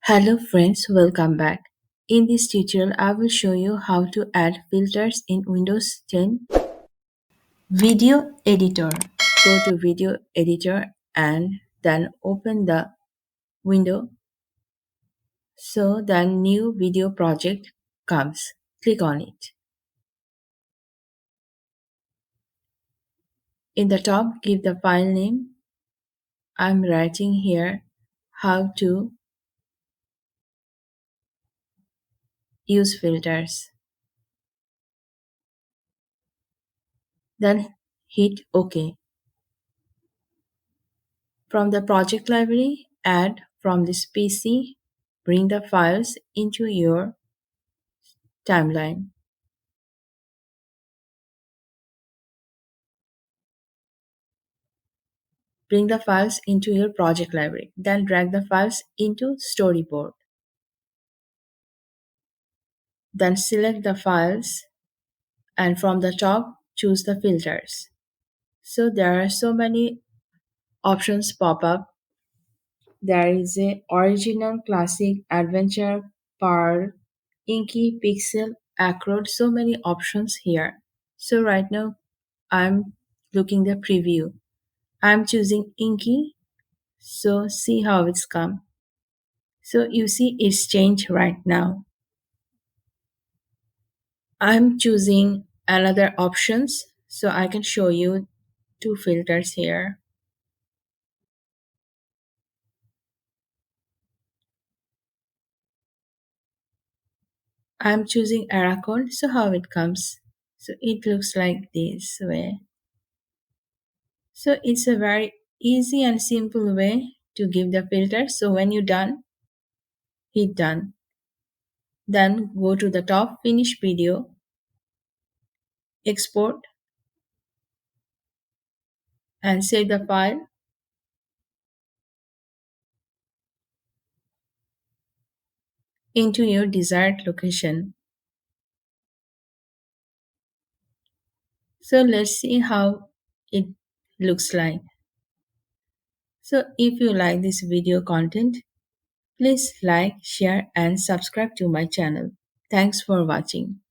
Hello friends, welcome back. In this tutorial, I will show you how to add filters in Windows 10 Video Editor. Go to Video Editor and then open the window so the new video project comes. Click on it. In the top, give the file name. I'm writing here how to use filters. Then hit OK. From the project library, add from this PC, bring the files into your timeline. Bring the files into your project library. Then drag the files into storyboard. Then select the files and from the top choose the filters. So there are so many options pop up. There is a original, classic, adventure, pearl, inky, pixel, acro, so many options here. So right now I'm looking the preview. I'm choosing inky. So see how it's come. So you see it's changed right now. I'm choosing another options so I can show you two filters here. I'm choosing Aracol, so how it comes. So it looks like this way. So it's a very easy and simple way to give the filter. So when you're done, hit done. Then go to the top, finish video, export and save the file into your desired location. So let's see how it looks like. So if you like this video content, please like, share and subscribe to my channel. Thanks for watching.